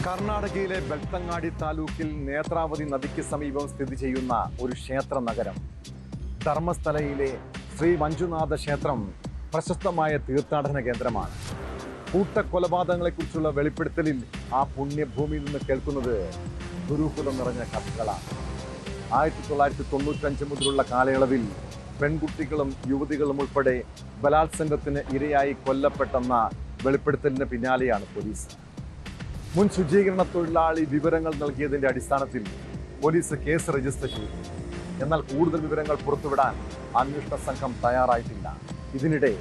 കർണാടകയിലെ ബെൽത്തങ്ങാടി താലൂക്കിൽ നേത്രാവതി നദിക്ക് സമീപം സ്ഥിതി ചെയ്യുന്ന ഒരു ക്ഷേത്ര നഗരം. ധർമ്മസ്ഥലയിലെ ശ്രീ മഞ്ജുനാഥ ക്ഷേത്രം പ്രശസ്തമായ തീർത്ഥാടന കേന്ദ്രമാണ്. കൂട്ടക്കൊലപാതകങ്ങളെക്കുറിച്ചുള്ള വെളിപ്പെടുത്തലിൽ ആ പുണ്യഭൂമിയിൽ നിന്ന് കേൾക്കുന്നത് ദുരൂഹത നിറഞ്ഞ കഥകളാണ്. 1995 മുതലുള്ള കാലയളവിൽ പെൺകുട്ടികളും യുവതികളും ഉൾപ്പെടെ ബലാത്സംഗത്തിന് ഇരയായി കൊല്ലപ്പെട്ടെന്ന വെളിപ്പെടുത്തലിന് പിന്നാലെയാണ് പോലീസ്. മുൻ ശുചീകരണ തൊഴിലാളി വിവരങ്ങൾ നൽകിയതിന്റെ അടിസ്ഥാനത്തിൽ പോലീസ് കേസ് രജിസ്റ്റർ ചെയ്തു. എന്നാൽ കൂടുതൽ വിവരങ്ങൾ പുറത്തുവിടാൻ അന്വേഷണ സംഘം തയ്യാറായിട്ടില്ല. ഇതിനിടെ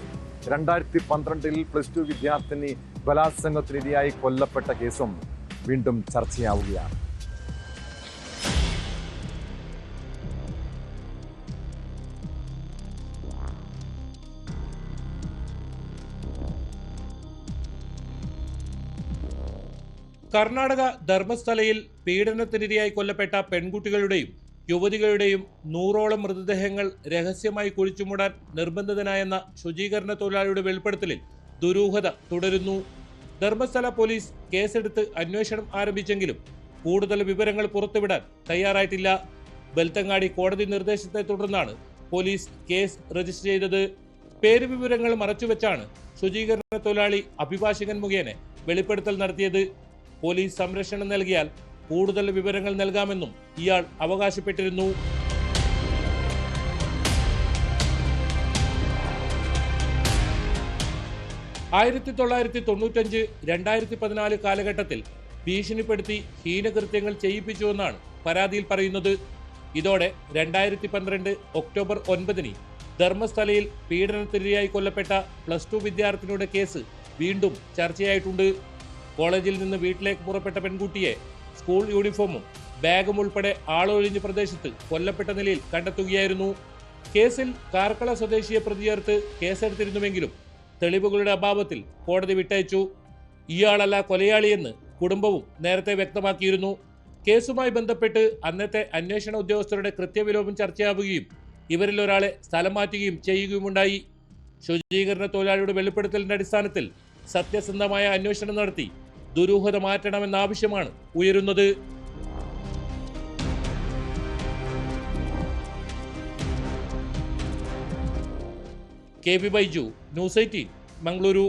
2012 +2 വിദ്യാർത്ഥിനി ബലാത്സംഗത്തിനിരയായി കൊല്ലപ്പെട്ട കേസും വീണ്ടും ചർച്ചയാവുകയാണ്. കർണാടക ധർമ്മസ്ഥലയിൽ പീഡനത്തിനിരയായി കൊല്ലപ്പെട്ട പെൺകുട്ടികളുടെയും യുവതികളുടെയും 100ഓളം മൃതദേഹങ്ങൾ രഹസ്യമായി കുഴിച്ചുമൂടാൻ നിർബന്ധിതനായെന്ന ശുചീകരണ തൊഴിലാളിയുടെ വെളിപ്പെടുത്തലിൽ ദുരൂഹത തുടരുന്നു. ധർമ്മസ്ഥല പോലീസ് കേസെടുത്ത് അന്വേഷണം ആരംഭിച്ചെങ്കിലും കൂടുതൽ വിവരങ്ങൾ പുറത്തുവിടാൻ തയ്യാറായിട്ടില്ല. ബെൽത്തങ്ങാടി കോടതി നിർദ്ദേശത്തെ തുടർന്നാണ് പോലീസ് കേസ് രജിസ്റ്റർ ചെയ്തത്. പേരുവിവരങ്ങൾ മറച്ചുവെച്ചാണ് ശുചീകരണ തൊഴിലാളി അഭിഭാഷകൻ മുഖേന വെളിപ്പെടുത്തൽ നടത്തിയത്. പോലീസ് സംരക്ഷണം നൽകിയാൽ കൂടുതൽ വിവരങ്ങൾ നൽകാമെന്നും ഇയാൾ അവകാശപ്പെട്ടിരുന്നു. ആയിരത്തി 1995, 2014 കാലഘട്ടത്തിൽ ഭീഷണിപ്പെടുത്തി ഹീനകൃത്യങ്ങൾ ചെയ്യിപ്പിച്ചുവെന്നാണ് പരാതിയിൽ പറയുന്നത്. ഇതോടെ 2012 ഒക്ടോബർ 9 ധർമ്മസ്ഥലയിൽ പീഡനത്തിനിരയായി കൊല്ലപ്പെട്ട +2 വിദ്യാർത്ഥിനിയുടെ കേസ് വീണ്ടും ചർച്ചയായിട്ടുണ്ട്. കോളേജിൽ നിന്ന് വീട്ടിലേക്ക് പുറപ്പെട്ട പെൺകുട്ടിയെ സ്കൂൾ യൂണിഫോമും ബാഗും ഉൾപ്പെടെ ആളൊഴിഞ്ഞ പ്രദേശത്ത് കൊല്ലപ്പെട്ട നിലയിൽ കണ്ടെത്തുകയായിരുന്നു. കേസിൽ കാർക്കള സ്വദേശിയെ പ്രതിചേർത്ത് കേസെടുത്തിരുന്നുവെങ്കിലും തെളിവുകളുടെ അഭാവത്തിൽ കോടതി വിട്ടയച്ചു. ഇയാളല്ല കൊലയാളിയെന്ന് കുടുംബവും നേരത്തെ വ്യക്തമാക്കിയിരുന്നു. കേസുമായി ബന്ധപ്പെട്ട് അന്നത്തെ അന്വേഷണ ഉദ്യോഗസ്ഥരുടെ കൃത്യവിലോപം ചർച്ചയാവുകയും ഇവരിൽ ഒരാളെ സ്ഥലം മാറ്റുകയും ചെയ്യുകയുമുണ്ടായി. ശുചീകരണ തൊഴിലാളിയുടെ വെളിപ്പെടുത്തലിന്റെ അടിസ്ഥാനത്തിൽ സത്യസന്ധമായ അന്വേഷണം നടത്തി ദുരൂഹത മാറ്റണമെന്ന ആവശ്യമാണ് ഉയരുന്നത്. K B Baiju, news 18, Mangaluru.